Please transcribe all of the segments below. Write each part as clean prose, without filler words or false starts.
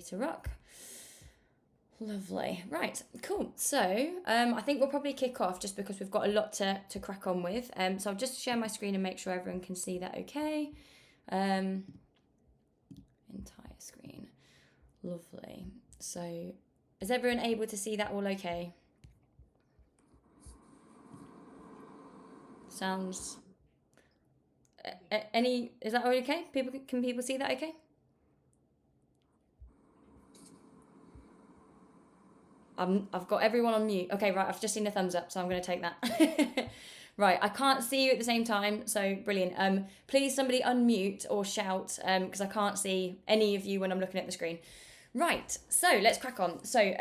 to rock. Lovely. Right, cool. So I think we'll probably kick off just because we've got a lot to crack on with. So I'll just share my screen and make sure everyone can see that okay. Entire screen. Lovely. So is everyone able to see that all okay? Sounds... is that all okay? Can people see that okay? I've got everyone on mute. Okay, right, I've just seen a thumbs up, so I'm going to take that. Right, I can't see you at the same time, so brilliant. Please somebody unmute or shout, because I can't see any of you when I'm looking at the screen. Right, so let's crack on. So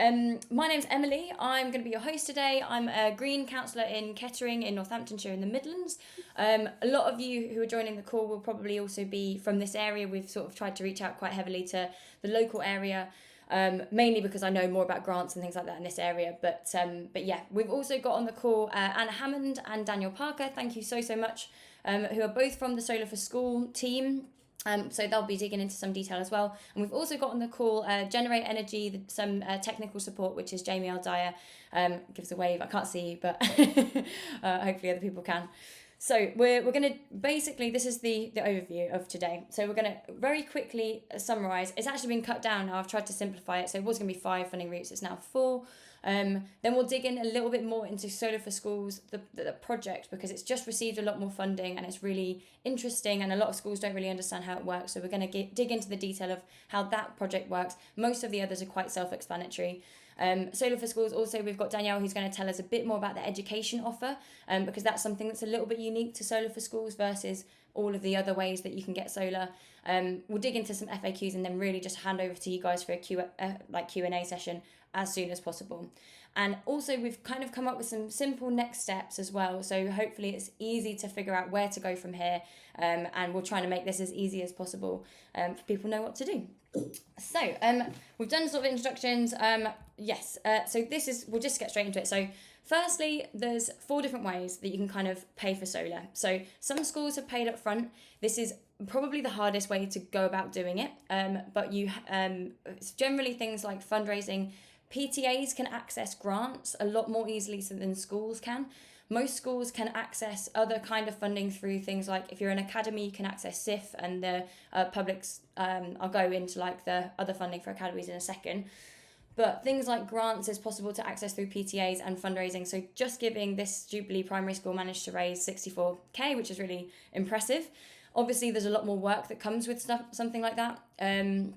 my name's Emily. I'm going to be your host today. I'm a Green Counsellor in Kettering in Northamptonshire in the Midlands. A lot of you who are joining the call will probably also be from this area. We've sort of tried to reach out quite heavily to the local area. Mainly because I know more about grants and things like that in this area. But yeah, we've also got on the call Anna Hammond and Daniel Parker. Thank you so much, who are both from the Solar for School team. So they'll be digging into some detail as well. And we've also got on the call Generate Energy, some technical support, which is Jamie Aldire. Gives a wave. I can't see you, but hopefully other people can. So we're going to, basically, this is the overview of today. So we're going to very quickly summarise. It's actually been cut down now. I've tried to simplify it. So it was going to be 5 funding routes. It's now 4. Then we'll dig in a little bit more into Solar for Schools, the project, because it's just received a lot more funding and it's really interesting and a lot of schools don't really understand how it works. So we're going to dig into the detail of how that project works. Most of the others are quite self-explanatory. Solar for Schools, also we've got Danielle who's going to tell us a bit more about the education offer, because that's something that's a little bit unique to Solar for Schools versus all of the other ways that you can get solar. We'll dig into some FAQs and then really just hand over to you guys for a Q&A session as soon as possible. And also we've kind of come up with some simple next steps as well, so hopefully it's easy to figure out where to go from here, and we'll try to make this as easy as possible for people to know what to do. So we've done sort of introductions. So this is, we'll just get straight into it. So firstly, there's 4 different ways that you can kind of pay for solar. So some schools have paid up front. This is probably the hardest way to go about doing it, but it's generally things like fundraising. PTAs can access grants a lot more easily than schools can. Most schools can access other kind of funding through things like, if you're an academy, you can access SIF and the publics. I'll go into like the other funding for academies in a second. But things like grants is possible to access through PTAs and fundraising. So just giving, this Jubilee Primary School managed to raise 64k, which is really impressive. Obviously, there's a lot more work that comes with something like that. And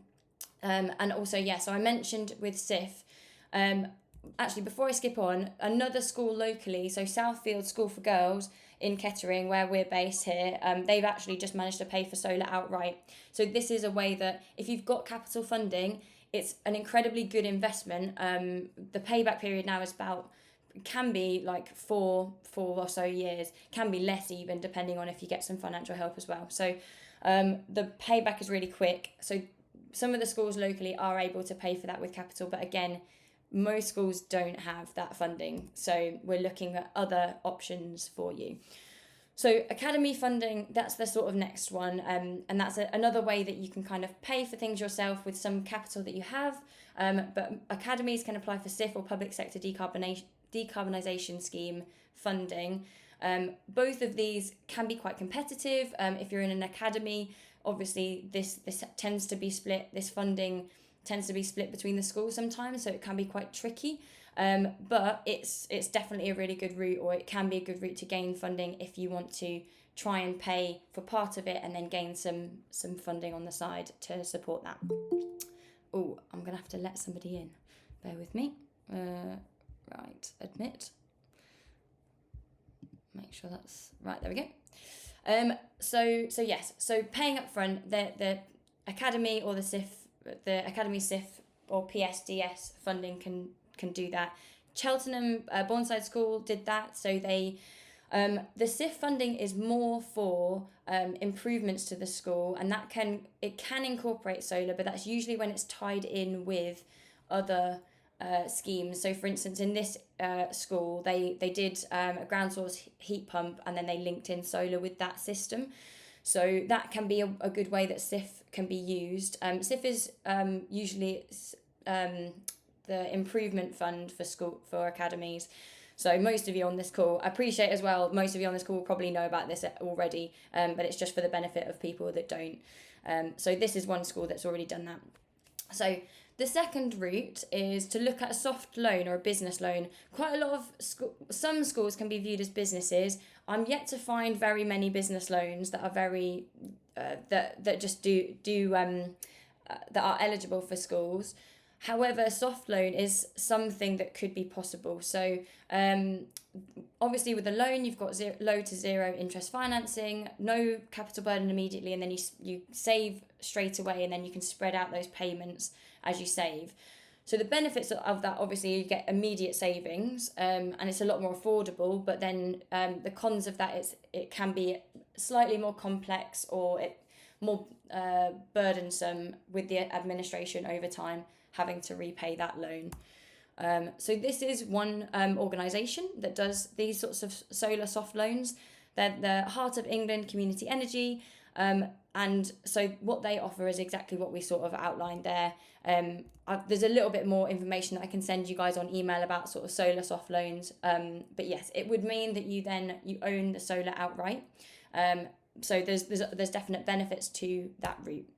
also, so I mentioned with SIF, actually, before I skip on, another school locally, so Southfield School for Girls in Kettering, where we're based here, they've actually just managed to pay for solar outright. So this is a way that if you've got capital funding, it's an incredibly good investment. The payback period now is can be like four or so years, can be less even, depending on if you get some financial help as well. So the payback is really quick. So some of the schools locally are able to pay for that with capital, but again, most schools don't have that funding, so we're looking at other options for you. So academy funding, that's the sort of next one, and that's another way that you can kind of pay for things yourself with some capital that you have, but academies can apply for SIF or public sector decarbonisation scheme funding. Both of these can be quite competitive. If you're in an academy, obviously this tends to be split, this funding tends to be split between the schools sometimes, so it can be quite tricky, but it's definitely a really good route, or it can be a good route to gain funding if you want to try and pay for part of it and then gain some funding on the side to support that. Oh, I'm gonna have to let somebody in, bear with me. Right, admit, make sure that's right, there we go. So paying up front, the academy or the SIF, the Academy SIF or PSDS funding can do that. Cheltenham Bourneside School did that, so they the SIF funding is more for improvements to the school, and it can incorporate solar, but that's usually when it's tied in with other schemes. So for instance, in this school, they did a ground source heat pump, and then they linked in solar with that system. So that can be a good way that SIF can be used. SIF is usually the improvement fund for academies. So most of you on this call, I appreciate as well, most of you on this call will probably know about this already, but it's just for the benefit of people that don't. So this is one school that's already done that. So the second route is to look at a soft loan or a business loan. Quite a lot of some schools can be viewed as businesses. I'm yet to find very many business loans that are very that just that are eligible for schools. However, a soft loan is something that could be possible. So obviously with a loan, you've got low to zero interest financing, no capital burden immediately, and then you save straight away, and then you can spread out those payments as you save. So the benefits of that, obviously, you get immediate savings, and it's a lot more affordable. But then the cons of that is it can be slightly more complex or more burdensome with the administration over time, having to repay that loan. So this is one organisation that does these sorts of solar soft loans. They're the Heart of England Community Energy. And so what they offer is exactly what we sort of outlined there. There's a little bit more information that I can send you guys on email about sort of solar soft loans. But yes, it would mean that you own the solar outright. So there's definite benefits to that route.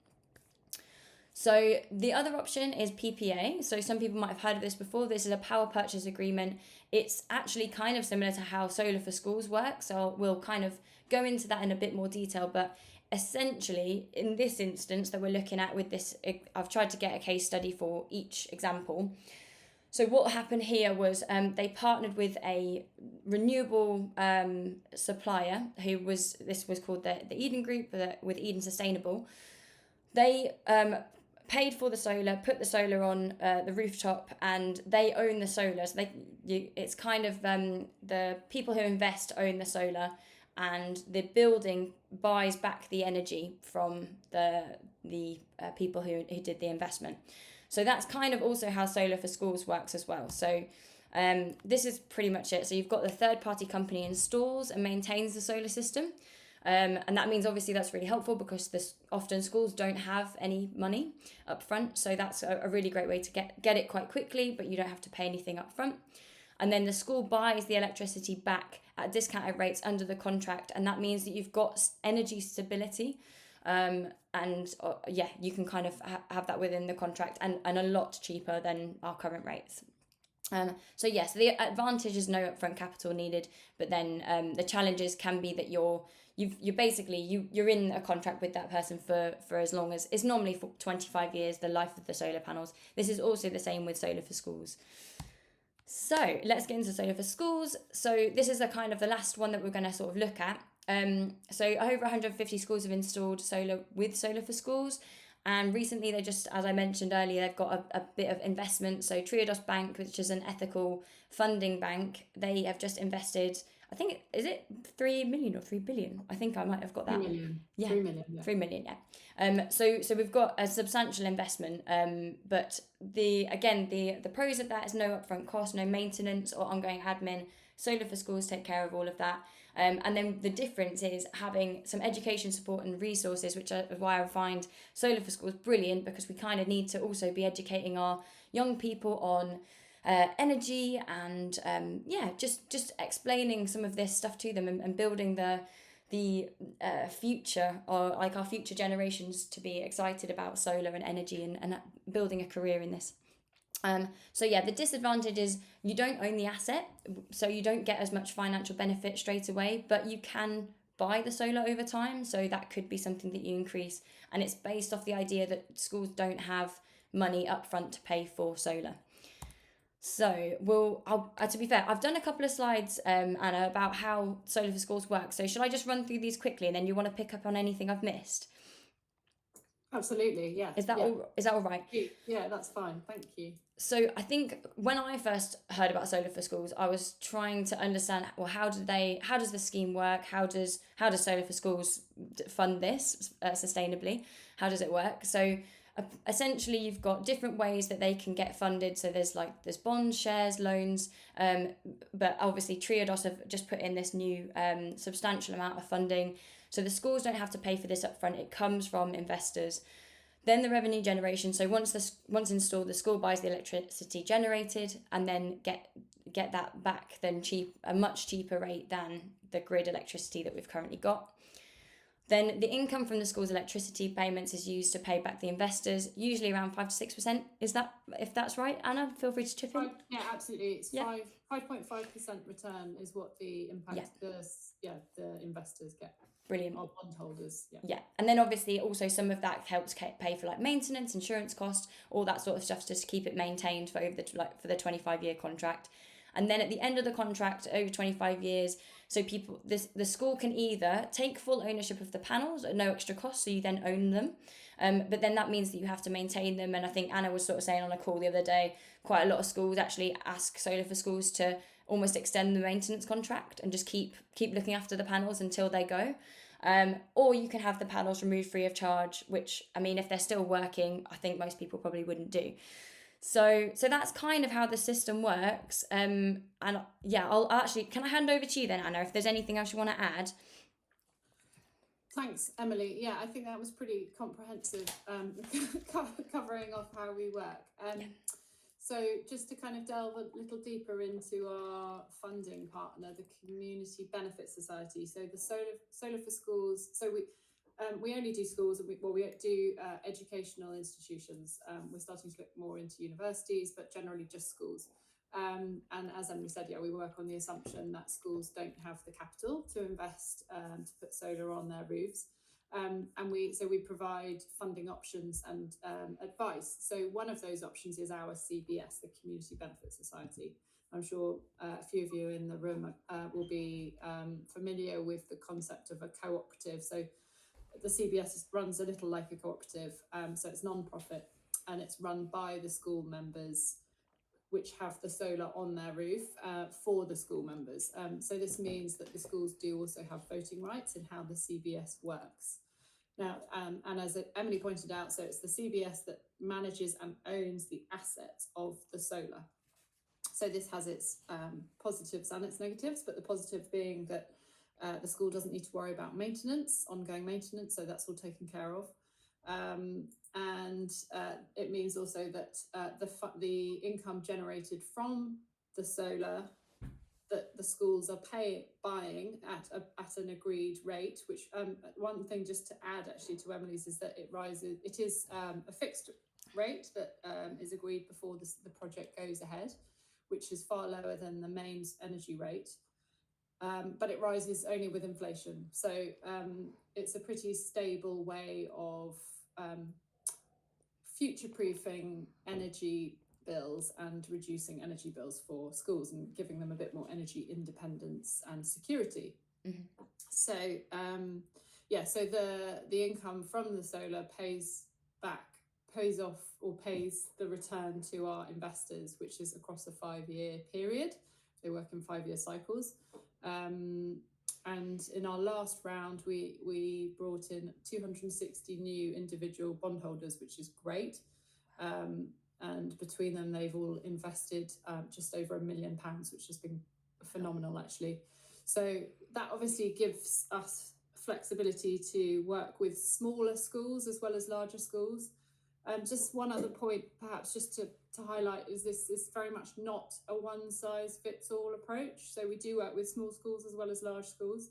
So the other option is PPA. So some people might have heard of this before. This is a power purchase agreement. It's actually kind of similar to how Solar for Schools works. So we'll kind of go into that in a bit more detail. But essentially, in this instance that we're looking at with this, I've tried to get a case study for each example. So what happened here was they partnered with a renewable supplier this was called the Eden Group with Eden Sustainable. They paid for the solar, put the solar on the rooftop, and they own the solar. So it's kind of the people who invest own the solar, and the building buys back the energy from the people who did the investment. So that's kind of also how Solar for Schools works as well. So this is pretty much it. So you've got the third party company installs and maintains the solar system. And that means obviously that's really helpful because often schools don't have any money up front. So that's a really great way to get it quite quickly, but you don't have to pay anything up front. And then the school buys the electricity back at discounted rates under the contract. And that means that you've got energy stability. You can kind of have that within the contract and a lot cheaper than our current rates. So the advantage is no upfront capital needed, but then the challenges can be that you're in a contract with that person for as long as it's normally for 25 years, the life of the solar panels. This is also the same with Solar for Schools. So let's get into Solar for Schools. So this is the last one that we're going to sort of look at. So over 150 schools have installed solar with Solar for Schools. And recently they just, as I mentioned earlier, they've got a bit of investment. So Triodos Bank, which is an ethical funding bank, they have just invested, I think, is it 3 million or 3 billion? I think I might have got that. 3 million. Yeah. 3 million. Yeah. 3 million, yeah. So we've got a substantial investment. But the pros of that is no upfront cost, no maintenance or ongoing admin. Solar for Schools take care of all of that. And then the difference is having some education support and resources, which is why I find Solar for Schools brilliant, because we kind of need to also be educating our young people on energy and just explaining some of this stuff to them and building the future, or like our future generations to be excited about solar and energy and building a career in this. The disadvantage is you don't own the asset, so you don't get as much financial benefit straight away, but you can buy the solar over time. So that could be something that you increase, and it's based off the idea that schools don't have money up front to pay for solar. So to be fair, I've done a couple of slides, Anna, about how Solar for Schools works. So should I just run through these quickly, and then you want to pick up on anything I've missed? Absolutely, yeah. Is that all right? Yeah, that's fine. Thank you. So I think when I first heard about Solar for Schools, I was trying to understand, well, how does the scheme work? How does Solar for Schools fund this sustainably? How does it work? So essentially, you've got different ways that they can get funded. So there's bonds, shares, loans, but obviously Triodos have just put in this new substantial amount of funding. So the schools don't have to pay for this upfront. It comes from investors. Then the revenue generation. So once installed, the school buys the electricity generated and then get that back then a much cheaper rate than the grid electricity that we've currently got. Then the income from the school's electricity payments is used to pay back the investors, usually around 5 to 6%. Is that, if that's right, Anna? Feel free to chip in. Yeah, absolutely. It's 5.5% return is what the impact the investors get. Brilliant. Or bondholders. Yeah, and then obviously also some of that helps pay for like maintenance, insurance costs, all that sort of stuff, just to keep it maintained for for the 25-year contract. And then at the end of the contract, over 25 years, so the school can either take full ownership of the panels at no extra cost, so you then own them. But then that means that you have to maintain them. And I think Anna was sort of saying on a call the other day, quite a lot of schools actually ask Solar for Schools to almost extend the maintenance contract and just keep looking after the panels until they go. Or you can have the panels removed free of charge, which, I mean, if they're still working, I think most people probably wouldn't do. So that's kind of how the system works. And yeah, I'll actually, can I hand over to you then, Anna, if there's anything else you want to add? Thanks, Emily. Yeah, I think that was pretty comprehensive, covering off how we work. So just to kind of delve a little deeper into our funding partner, the Community Benefit Society. So the Solar for Schools. So we only do schools, and we do educational institutions. We're starting to look more into universities, but generally just schools. And as Emily said, we work on the assumption that schools don't have the capital to invest to put solar on their roofs. And we provide funding options and advice. So one of those options is our CBS, the Community Benefit Society. I'm sure a few of you in the room will be familiar with the concept of a cooperative. So the CBS runs a little like a cooperative, so it's non-profit and it's run by the school members, which have the solar on their roof for the school members. So this means that the schools do also have voting rights in how the CBS works. Now, and as Emily pointed out, so it's the CBS that manages and owns the assets of the solar. So this has its positives and its negatives, but the positive being that the school doesn't need to worry about ongoing maintenance, so that's all taken care of. And it means also that the income generated from the solar that the schools are buying at an agreed rate, which one thing just to add actually to Emily's is that it is a fixed rate that is agreed before the project goes ahead, which is far lower than the mains energy rate. But it rises only with inflation. So it's a pretty stable way of future-proofing energy bills and reducing energy bills for schools and giving them a bit more energy independence and security. Mm-hmm. So so the income from the solar pays off or pays the return to our investors, which is across a 5-year period. They work in 5-year cycles. And in our last round, we brought in 260 new individual bondholders, which is great. And between them, they've all invested just over £1 million, which has been phenomenal, actually. So that obviously gives us flexibility to work with smaller schools as well as larger schools. Just one other point, perhaps just to highlight, is this is very much not a one-size-fits-all approach. So we do work with small schools as well as large schools.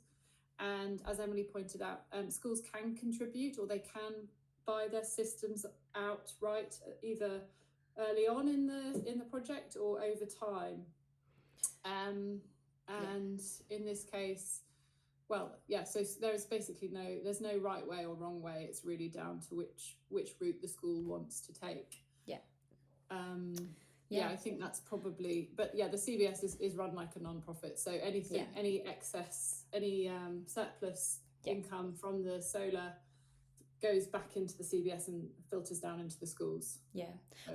And as Emily pointed out, schools can contribute, or they can buy their systems outright, either early on in the project or over time. And in this case, so there's basically there's no right way or wrong way. It's really down to which route the school wants to take. I think that's probably, but the CBS is run like a non-profit. So any excess, any surplus income from the solar goes back into the CBS and filters down into the schools.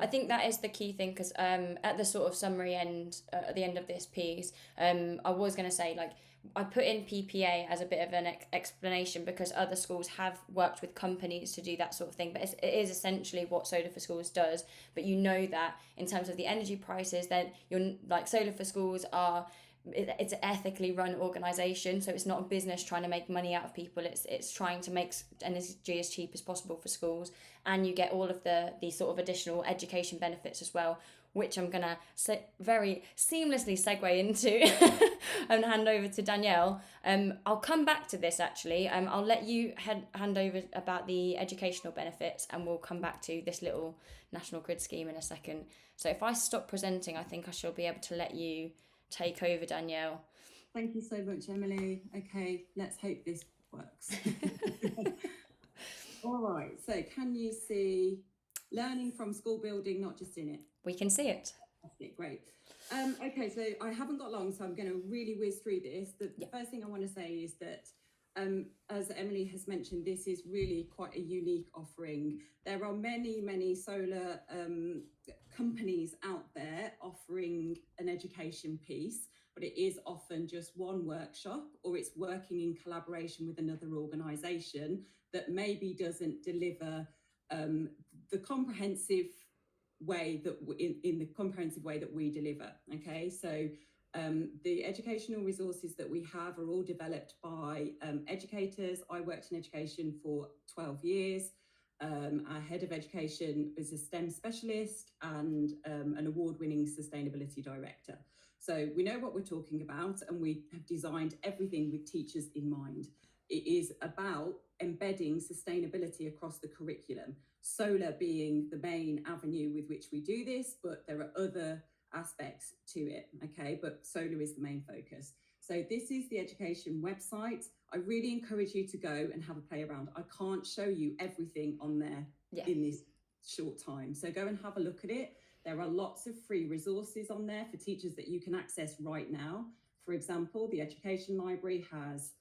I think that is the key thing, because at the sort of summary end, at the end of this piece, I was going to say, like, I put in PPA as a bit of an explanation because other schools have worked with companies to do that sort of thing, but it is essentially what Solar for Schools does. But you know that in terms of the energy prices, then Solar for Schools are it's an ethically run organization, so it's not a business trying to make money out of people. It's trying to make energy as cheap as possible for schools, and you get all of the sort of additional education benefits as well, which I'm gonna very seamlessly segue into and hand over to Danielle. I'll come back to this actually. I'll let you hand over about the educational benefits, and we'll come back to this little national grid scheme in a second. So if I stop presenting, I think I shall be able to let you take over, Danielle. Thank you so much, Emily. Okay, let's hope this works. All right, so can you see learning from school building, not just in it? We can see it. Fantastic, great. Okay, so I haven't got long, so I'm going to really whiz through this. The first thing I want to say is that, as Emily has mentioned, this is really quite a unique offering. There are many solar companies out there offering an education piece, but it is often just one workshop, or it's working in collaboration with another organisation that maybe doesn't deliver the comprehensive way that in the comprehensive way that we deliver. Okay, so the educational resources that we have are all developed by educators. I worked in education for 12 years. Our head of education is a STEM specialist and an award-winning sustainability director. So we know what we're talking about, and we have designed everything with teachers in mind. It is about embedding sustainability across the curriculum, solar being the main avenue with which we do this, but there are other aspects to it, okay? But solar is the main focus. So this is the education website. I really encourage you to go and have a play around. I can't show you everything on there in this short time. So go and have a look at it. There are lots of free resources on there for teachers that you can access right now. For example, the Education Library has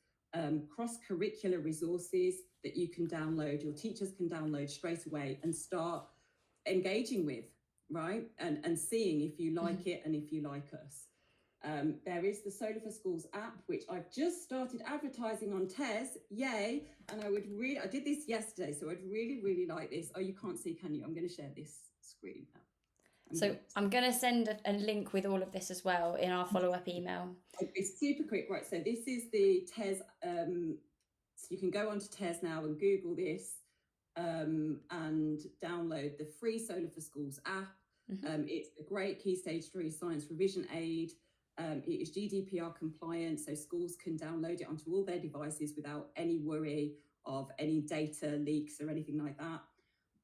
cross-curricular resources that you can download, your teachers can download straight away and start engaging with, right? And seeing if you like it and if you like us. There is the Solar for Schools app, which I've just started advertising on TES, yay. And I did this yesterday, so I'd really like this. Oh, you can't see, can you? I'm going to share this screen now. I'm going to send a link with all of this as well in our follow-up email. It's super quick, right? So this is the TES, so you can go onto TES now and Google this and download the free Solar for Schools app. It's a great Key Stage 3 science revision aid. It is GDPR compliant, so schools can download it onto all their devices without any worry of any data leaks or anything like that.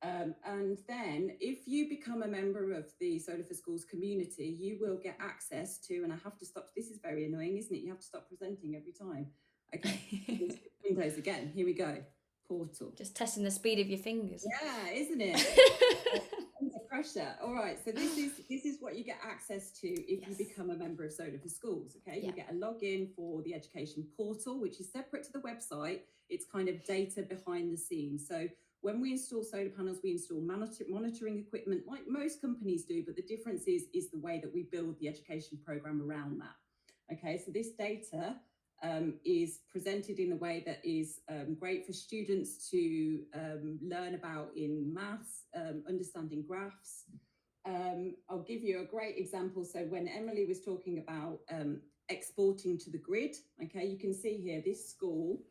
And then if you become a member of the Solar for Schools community, you will get access to, and I have to stop, this is very annoying, isn't it? You have to stop presenting every time. Okay, Windows again, here we go, portal. Just testing the speed of your fingers. Yeah, isn't it? Under pressure. All right, so this is what you get access to if you become a member of Solar for Schools, okay? You get a login for the education portal, which is separate to the website. It's kind of data behind the scenes. So when we install solar panels, we install monitoring equipment like most companies do, but the difference is the way that we build the education program around that. Okay, so this data is presented in a way that is great for students to learn about in maths, understanding graphs. I'll give you a great example. So when Emily was talking about exporting to the grid, okay, you can see here this school,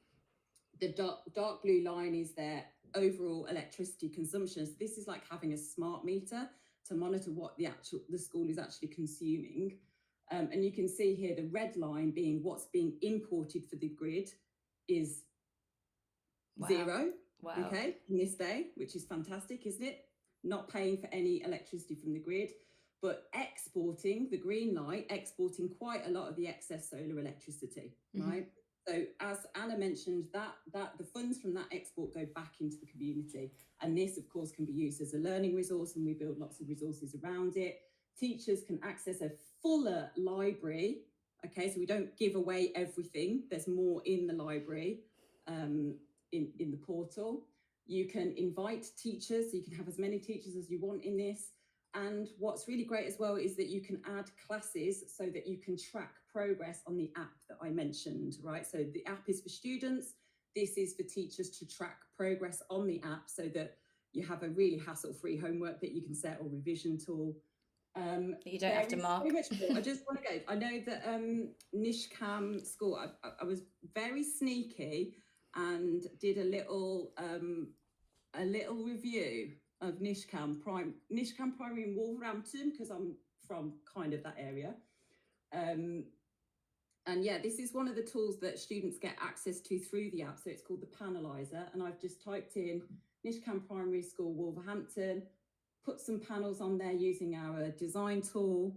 the dark blue line is their overall electricity consumption. So this is like having a smart meter to monitor what the school is actually consuming. And you can see here the red line being what's being imported for the grid is zero. Okay, in this day, which is fantastic, isn't it? Not paying for any electricity from the grid, but exporting, the green light, exporting quite a lot of the excess solar electricity, right? So as Anna mentioned, that the funds from that export go back into the community. And this, of course, can be used as a learning resource, and we build lots of resources around it. Teachers can access a fuller library. Okay, so we don't give away everything. There's more in the library, in the portal. You can invite teachers, so you can have as many teachers as you want in this. And what's really great as well is that you can add classes so that you can track progress on the app that I mentioned, right? So the app is for students. This is for teachers to track progress on the app so that you have a really hassle-free homework that you can set or revision tool. That you don't have to mark. So much more. I just want to go. I know that Nishcam School, I was very sneaky and did a little review of Nishcam Primary in Wolverhampton, because I'm from kind of that area. And yeah, this is one of the tools that students get access to through the app. So it's called the Panelizer. And I've just typed in Nishcam Primary School, Wolverhampton, put some panels on there using our design tool.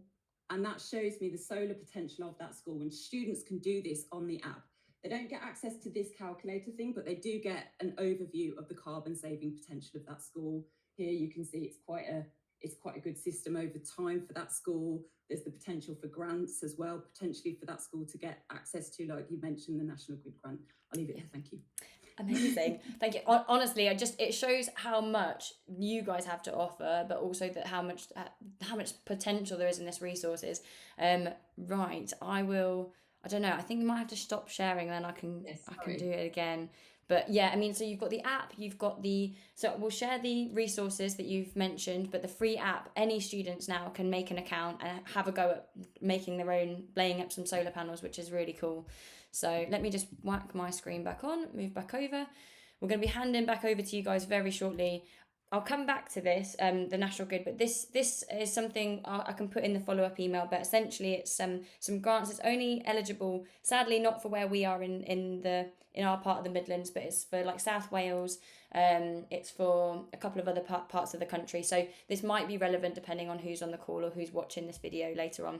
And that shows me the solar potential of that school. And students can do this on the app. They don't get access to this calculator thing, but they do get an overview of the carbon saving potential of that school. Here you can see it's quite a good system over time for that school. There's the potential for grants as well, potentially for that school to get access to, like you mentioned, the National Grid grant. I'll leave it there. Thank you. Amazing. Thank you. Honestly, it shows how much you guys have to offer, but also that how much potential there is in this resources. Right. I don't know. I think we might have to stop sharing, then I can do it again. But yeah, I mean, so you've got the app, so we'll share the resources that you've mentioned, but the free app, any students now can make an account and have a go at making their own, laying up some solar panels, which is really cool. So let me just whack my screen back on, move back over. We're going to be handing back over to you guys very shortly. I'll come back to this, the National Grid, but this is something I can put in the follow-up email, but essentially it's some grants. It's only eligible, sadly not for where we are in our part of the Midlands, but it's for like South Wales, it's for a couple of other parts of the country. So this might be relevant depending on who's on the call or who's watching this video later on.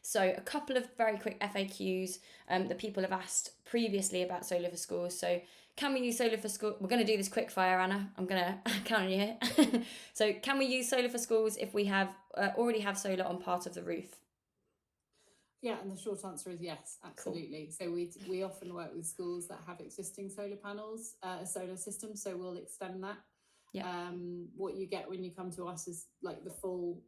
So a couple of very quick FAQs that people have asked previously about solar for schools. So can we use solar for school? We're going to do this quick fire, Anna. I'm going to count on you here. So can we use solar for schools if we have already have solar on part of the roof? Yeah, and the short answer is yes, absolutely. Cool. So we often work with schools that have existing solar panels, solar systems, so we'll extend that. Yeah. What you get when you come to us is like the full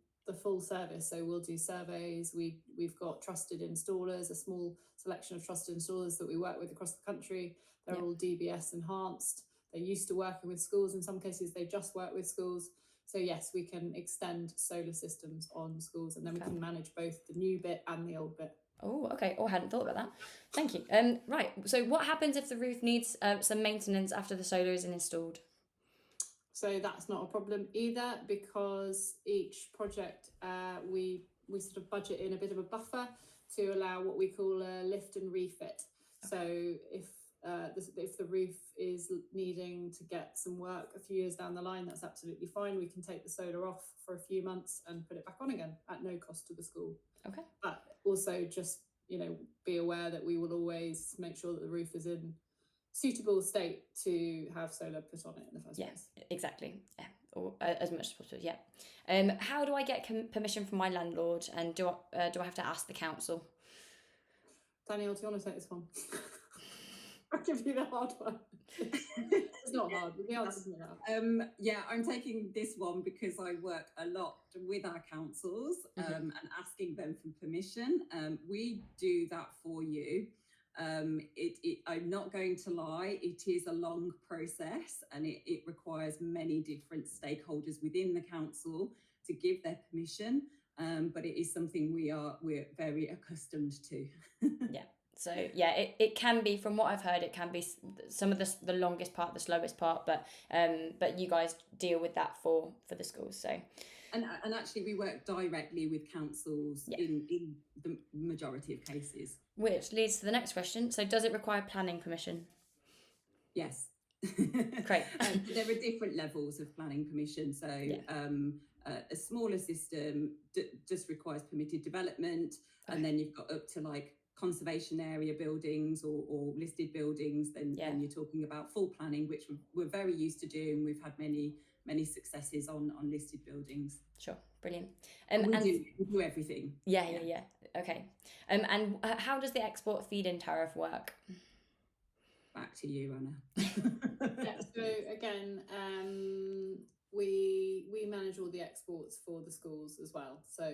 service. So we'll do surveys. We've got trusted installers, a small selection of trusted installers that we work with across the country. They're all DBS enhanced. They're used to working with schools. In some cases, they just work with schools. So yes, we can extend solar systems on schools, and then we can manage both the new bit and the old bit. Oh, okay. Oh, I hadn't thought about that. Thank you. Right. So what happens if the roof needs some maintenance after the solar is installed? So that's not a problem either, because each project we sort of budget in a bit of a buffer to allow what we call a lift and refit. So if the roof is needing to get some work a few years down the line, that's absolutely fine. We can take the solar off for a few months and put it back on again at no cost to the school. Okay. But also just, be aware that we will always make sure that the roof is in suitable state to have solar put on it in the first place. Yeah, exactly. Yeah, or as much as possible. Yeah. How do I get permission from my landlord, and do I have to ask the council? Daniel, do you want to take this one? I'll give you the hard one. It's not hard. The answer's not hard. Yeah, I'm taking this one because I work a lot with our councils and asking them for permission. We do that for you. I'm not going to lie, it is a long process, and it requires many different stakeholders within the council to give their permission, but it is something we're very accustomed to. Yeah. So yeah, it can be, from what I've heard, it can be some of the longest part, the slowest part, but you guys deal with that for the schools. So and actually we work directly with councils in the majority of cases. Which leads to the next question. So does it require planning permission? Yes. Great. There are different levels of planning permission. So a smaller system just requires permitted development, and then you've got up to like conservation area buildings or listed buildings, then you're talking about full planning, which we're very used to doing. We've had many successes on listed buildings. Sure, brilliant. We do everything. Yeah. Okay. And how does the export feed-in tariff work? Back to you, Anna. So again, we manage all the exports for the schools as well. So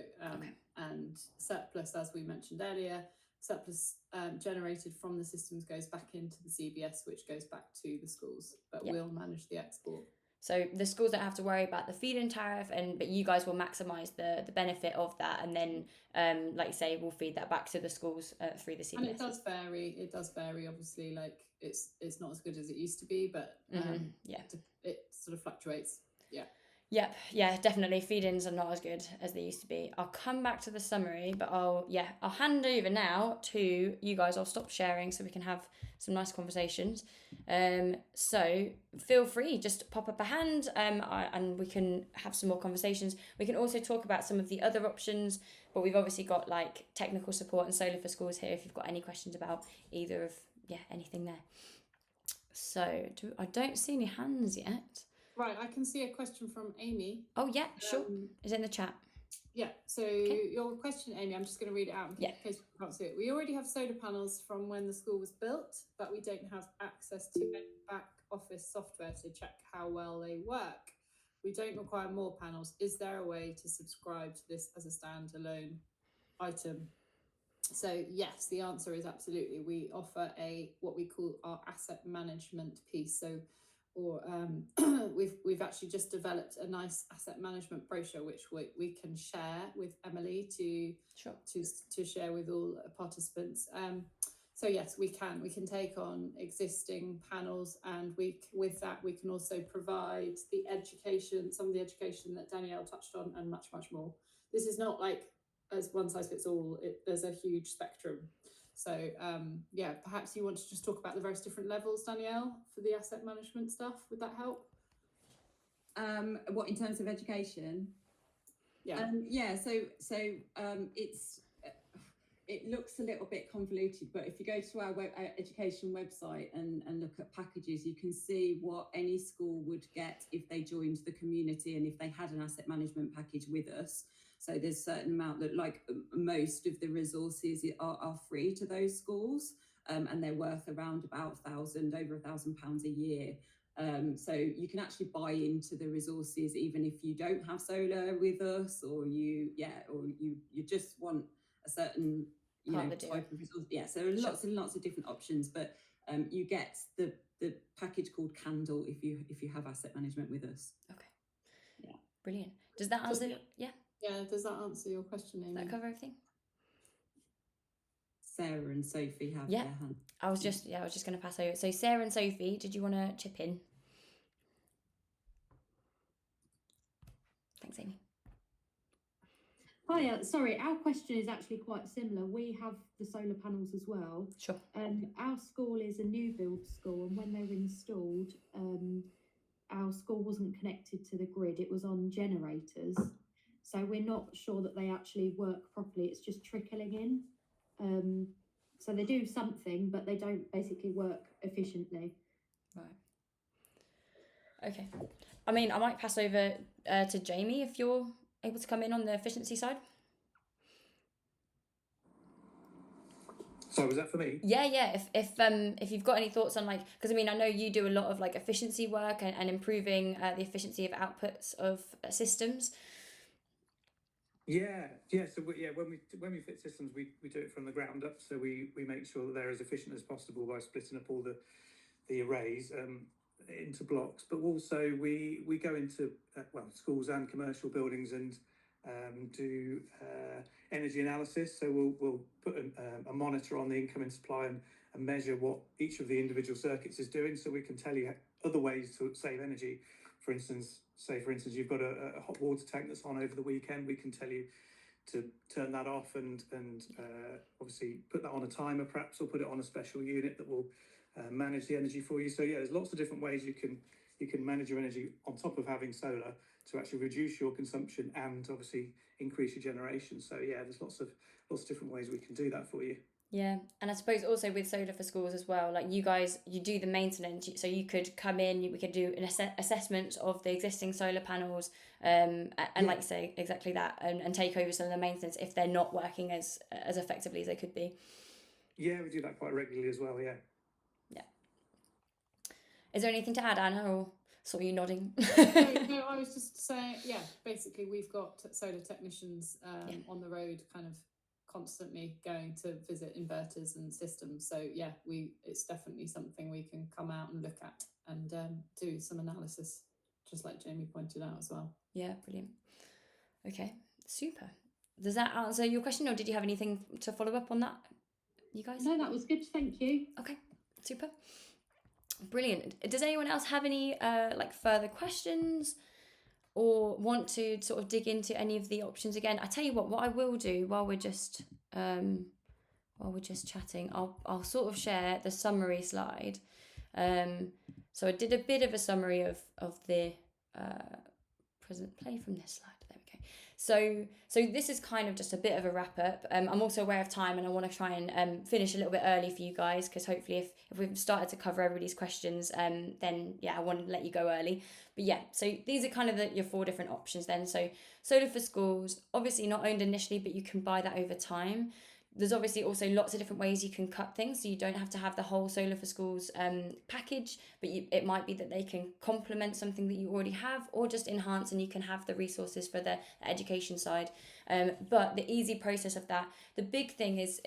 and surplus, as we mentioned earlier, surplus generated from the systems goes back into the CBS, which goes back to the schools, but we'll manage the export. So the schools don't have to worry about the feed-in tariff, but you guys will maximise the benefit of that, and then, like you say, we'll feed that back to the schools through the CBS. And it does vary. It does vary. Obviously, like it's not as good as it used to be, but it sort of fluctuates. Yeah. Yep, yeah, definitely. Feed-ins are not as good as they used to be. I'll come back to the summary, but I'll hand over now to you guys. I'll stop sharing so we can have some nice conversations. So feel free, just pop up a hand, and we can have some more conversations. We can also talk about some of the other options, but we've obviously got like technical support and solar for schools here if you've got any questions about either of anything there. So I don't see any hands yet. Right, I can see a question from Amy. Oh yeah, sure. Is it in the chat? Yeah, so your question, Amy, I'm just going to read it out in case you can't see it. We already have solar panels from when the school was built, but we don't have access to any back office software to check how well they work. We don't require more panels. Is there a way to subscribe to this as a standalone item? So yes, the answer is absolutely. We offer what we call our asset management piece. So we've actually just developed a nice asset management brochure which we can share with Emily to share with all participants. So yes, we can take on existing panels, and with that we can also provide the education, some of the education that Danielle touched on, and much more. This is not like as one size fits all. There's a huge spectrum. So perhaps you want to just talk about the various different levels, Danielle, for the asset management stuff. Would that help? What, in terms of education? It looks a little bit convoluted, but if you go to our education website and look at packages, you can see what any school would get if they joined the community and if they had an asset management package with us. So there's a certain amount that, like most of the resources are free to those schools, and they're worth around about over £1,000 a year. So you can actually buy into the resources even if you don't have solar with us, or you just want a certain type of resource. Yeah, so there are lots and lots of different options, but you get the package called Candle if you have asset management with us. Okay. Yeah. Brilliant. Does that answer? Yeah, does that answer your question, Amy? Does that cover everything? Sarah and Sophie have their hand. I was just going to pass over. So Sarah and Sophie, did you want to chip in? Thanks, Amy. Hiya, sorry, our question is actually quite similar. We have the solar panels as well. Sure. Our school is a new build school, and when they were installed, our school wasn't connected to the grid. It was on generators. So we're not sure that they actually work properly. It's just trickling in. So they do something, but they don't basically work efficiently. Right. Okay. I mean, I might pass over to Jamie if you're able to come in on the efficiency side. So was that for me? Yeah. If you've got any thoughts on because I mean I know you do a lot of efficiency work and improving the efficiency of outputs of systems. Yeah. So when we fit systems, we do it from the ground up. So we make sure that they're as efficient as possible by splitting up all the arrays into blocks. But also we go into schools and commercial buildings and do energy analysis. So we'll put a monitor on the incoming supply and measure what each of the individual circuits is doing, so we can tell you other ways to save energy. For instance, you've got a hot water tank that's on over the weekend. We can tell you to turn that off and obviously put that on a timer perhaps, or put it on a special unit that will manage the energy for you. So there's lots of different ways you can manage your energy on top of having solar to actually reduce your consumption and obviously increase your generation. So there's lots of different ways we can do that for you. Yeah, and I suppose also with solar for schools as well, you guys, you do the maintenance, so you could come in, we could do an assessment of the existing solar panels, and like you say, exactly that, and take over some of the maintenance if they're not working as effectively as they could be. Yeah, we do that quite regularly as well, yeah. Is there anything to add, Anna, or saw you nodding? No, I was just saying, basically we've got solar technicians on the road kind of constantly going to visit inverters and systems. So it's definitely something we can come out and look at and do some analysis just like Jamie pointed out as well. Yeah, brilliant. Okay, super. Does that answer your question, or did you have anything to follow up on that, you guys? No, that was good. Thank you. Okay, super. Brilliant. Does anyone else have any like further questions or want to sort of dig into any of the options again? I tell you what I will do while we're just chatting, I'll sort of share the summary slide. So I did a bit of a summary of the present play from this slide. There we go. So this is kind of just a bit of a wrap up. I'm also aware of time, and I want to try and finish a little bit early for you guys, because hopefully if we've started to cover everybody's questions, then yeah, I want to let you go early. But yeah, so these are kind of your 4 different options then. So solar for schools, obviously not owned initially, but you can buy that over time. There's obviously also lots of different ways you can cut things, so you don't have to have the whole Solar for Schools package, but it might be that they can complement something that you already have, or just enhance, and you can have the resources for the education side. But the easy process of that, the big thing is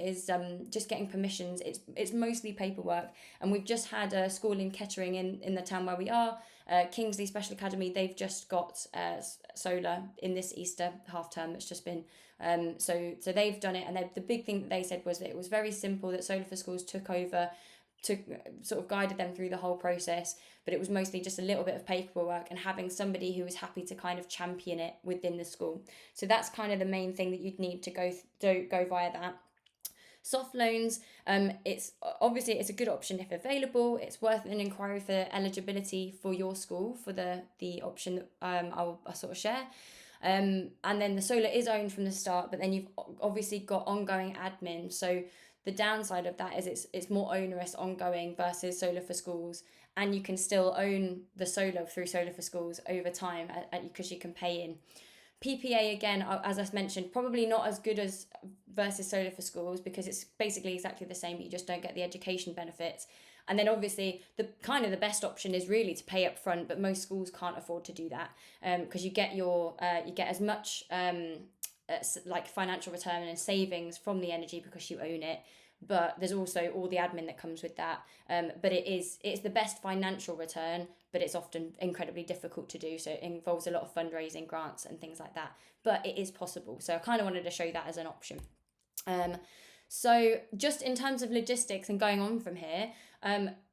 just getting permissions. It's mostly paperwork, and we've just had a school in Kettering in the town where we are, Kingsley Special Academy. They've just got solar in this Easter half term that's just been. So they've done it, and the big thing that they said was that it was very simple, that Solar for Schools took over, sort of guided them through the whole process, but it was mostly just a little bit of paperwork and having somebody who was happy to kind of champion it within the school. So that's kind of the main thing that you'd need to go via that. Soft loans, it's a good option if available. It's worth an inquiry for eligibility for your school for the option that I'll sort of share. And then the solar is owned from the start, but then you've obviously got ongoing admin. So the downside of that is it's more onerous ongoing versus Solar for Schools, and you can still own the solar through Solar for Schools over time because you can pay in. PPA, again, as I mentioned, probably not as good as versus Solar for Schools, because it's basically exactly the same, but you just don't get the education benefits. And then obviously the best option is really to pay up front, but most schools can't afford to do that, because you get as much like financial return and savings from the energy because you own it, but there's also all the admin that comes with that. But it's the best financial return, but it's often incredibly difficult to do. So it involves a lot of fundraising, grants and things like that, but it is possible. So I kind of wanted to show that as an option. So just in terms of logistics and going on from here,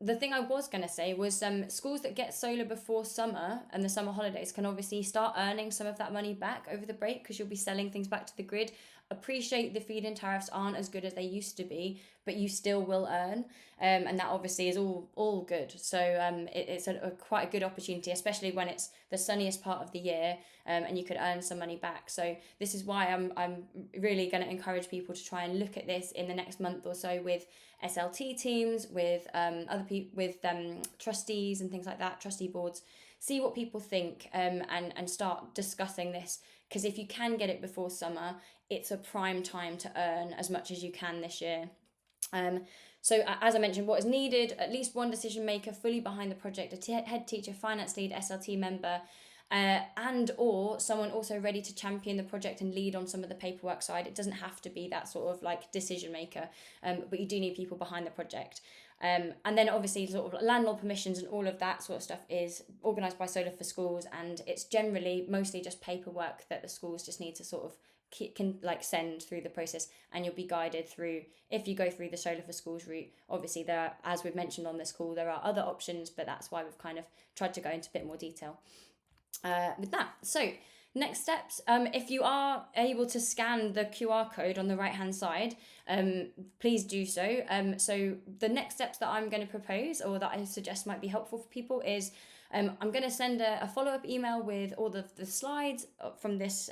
the thing I was going to say was schools that get solar before summer and the summer holidays can obviously start earning some of that money back over the break, because you'll be selling things back to the grid. Appreciate the feed-in tariffs aren't as good as they used to be, but you still will earn, and that obviously is all good. So it's quite a good opportunity, especially when it's the sunniest part of the year, and you could earn some money back. So this is why I'm really going to encourage people to try and look at this in the next month or so with SLT teams, with other people, with trustees and things like that, trustee boards. See what people think, and start discussing this, because if you can get it before summer, it's a prime time to earn as much as you can this year. So as I mentioned, what is needed: at least one decision maker fully behind the project, a head teacher, finance lead, SLT member, and or someone also ready to champion the project and lead on some of the paperwork side. It doesn't have to be that sort of like decision maker, but you do need people behind the project. And then obviously sort of landlord permissions and all of that sort of stuff is organised by Solar for Schools, and it's generally mostly just paperwork that the schools just need to sort of can like send through the process, and you'll be guided through if you go through the Solar for Schools route. Obviously there are, as we've mentioned on this call, there are other options, but that's why we've kind of tried to go into a bit more detail with that. So next steps, if you are able to scan the QR code on the right hand side, please do so. So the next steps that I'm going to propose, or that I suggest might be helpful for people, is I'm going to send a follow-up email with all of the slides from this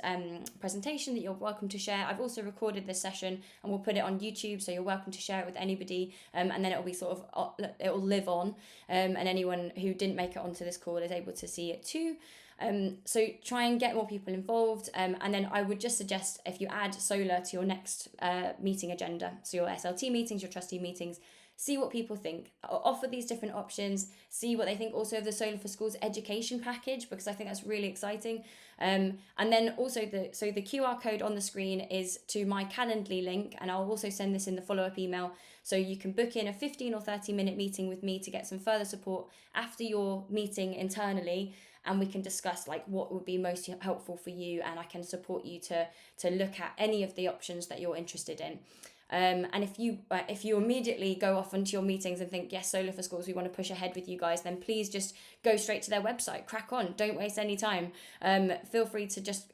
presentation that you're welcome to share. I've also recorded this session and we'll put it on YouTube, so you're welcome to share it with anybody, and then it'll be sort of, it'll live on, and anyone who didn't make it onto this call is able to see it too. So try and get more people involved, and then I would just suggest, if you add solar to your next meeting agenda, so your SLT meetings, your trustee meetings, see what people think. Offer these different options, see what they think also of the Solar for Schools education package, because I think that's really exciting. And then also the QR code on the screen is to my Calendly link, and I'll also send this in the follow-up email, so you can book in a 15 or 30 minute meeting with me to get some further support after your meeting internally, and we can discuss like what would be most helpful for you, and I can support you to look at any of the options that you're interested in. And if you immediately go off into your meetings and think, yes, Solar for Schools, we want to push ahead with you guys, then please just go straight to their website, crack on, don't waste any time. Feel free to just,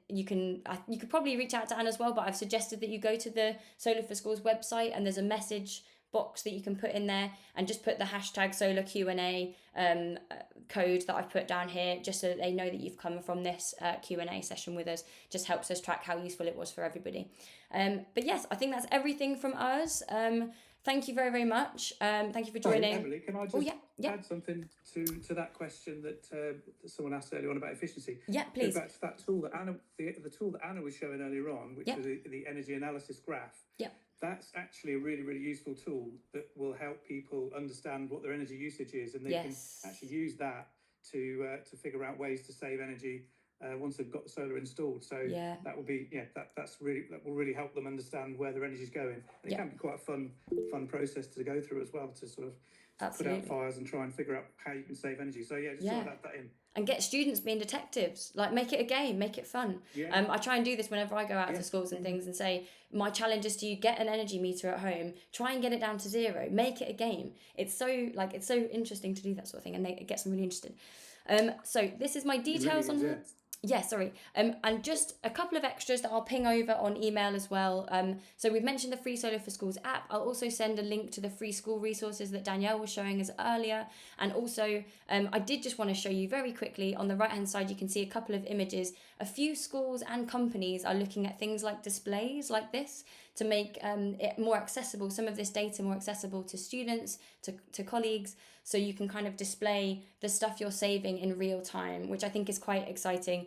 you could probably reach out to Anne as well, but I've suggested that you go to the Solar for Schools website, and there's a message box that you can put in there, and just put the hashtag Solar Q&A code that I've put down here, just so that they know that you've come from this Q&A session with us. Just helps us track how useful it was for everybody. But yes, I think that's everything from us. Thank you very, very much. Thank you for joining. Sorry, Emily, can I just add something to that question that someone asked earlier on about efficiency? Yeah, please. Go back to that tool that Anna, the tool that Anna was showing earlier on, which was the energy analysis graph. Yeah. That's actually a really, really useful tool that will help people understand what their energy usage is, and they can actually use that to figure out ways to save energy once they've got the solar installed. So that will be that will really help them understand where their energy is going. And it can be quite a fun process to go through as well, to sort of put out fires and try and figure out how you can save energy. So just sort of add that in. And get students being detectives, like make it a game, make it fun. I try and do this whenever I go out to schools and things, and say, my challenge is to get an energy meter at home, try and get it down to 0, make it a game. It's so interesting to do that sort of thing, and it gets them really interested. So this is my details on and just a couple of extras that I'll ping over on email as well. So we've mentioned the free Solar for Schools app. I'll also send a link to the free school resources that Danielle was showing us earlier. And also, I did just want to show you very quickly, on the right hand side, you can see a couple of images. A few schools and companies are looking at things like displays like this to make it more accessible, some of this data more accessible to students, to colleagues, so you can kind of display the stuff you're saving in real time, which I think is quite exciting.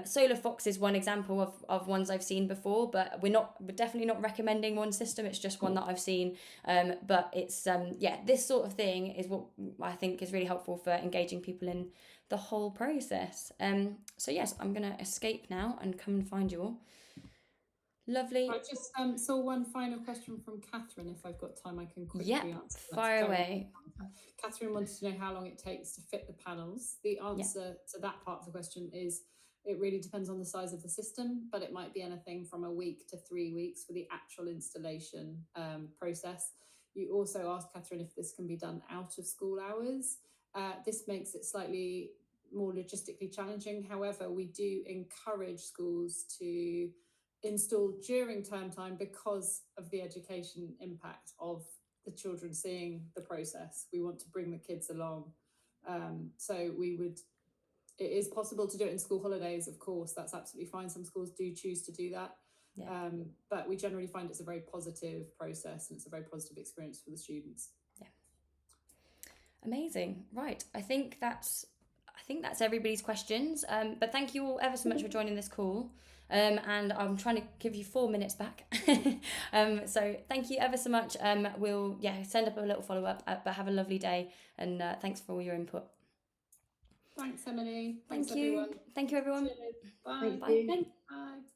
Solar Fox is one example of ones I've seen before, but we're definitely not recommending one system. It's just one that I've seen. But it's this sort of thing is what I think is really helpful for engaging people in the whole process. So yes, I'm gonna escape now and come and find you all. Lovely. I just saw one final question from Catherine. If I've got time, I can quickly answer. Fire away. Catherine wanted to know how long it takes to fit the panels. The answer to that part of the question is, it really depends on the size of the system, but it might be anything from a week to 3 weeks for the actual installation process. You also asked, Catherine, if this can be done out of school hours. This makes it slightly more logistically challenging. However, we do encourage schools to install during term time because of the education impact of the children seeing the process. We want to bring the kids along. So it is possible to do it in school holidays, of course, that's absolutely fine. Some schools do choose to do that. But we generally find it's a very positive process, and it's a very positive experience for the students. Amazing. Right. I think that's everybody's questions. But thank you all ever so much for joining this call. And I'm trying to give you 4 minutes back. So thank you ever so much. We'll send up a little follow-up, but have a lovely day, and thanks for all your input. Thanks, Emily. Thank you. Everyone. Thank you, everyone. Cheers. Bye. Thank you. Bye.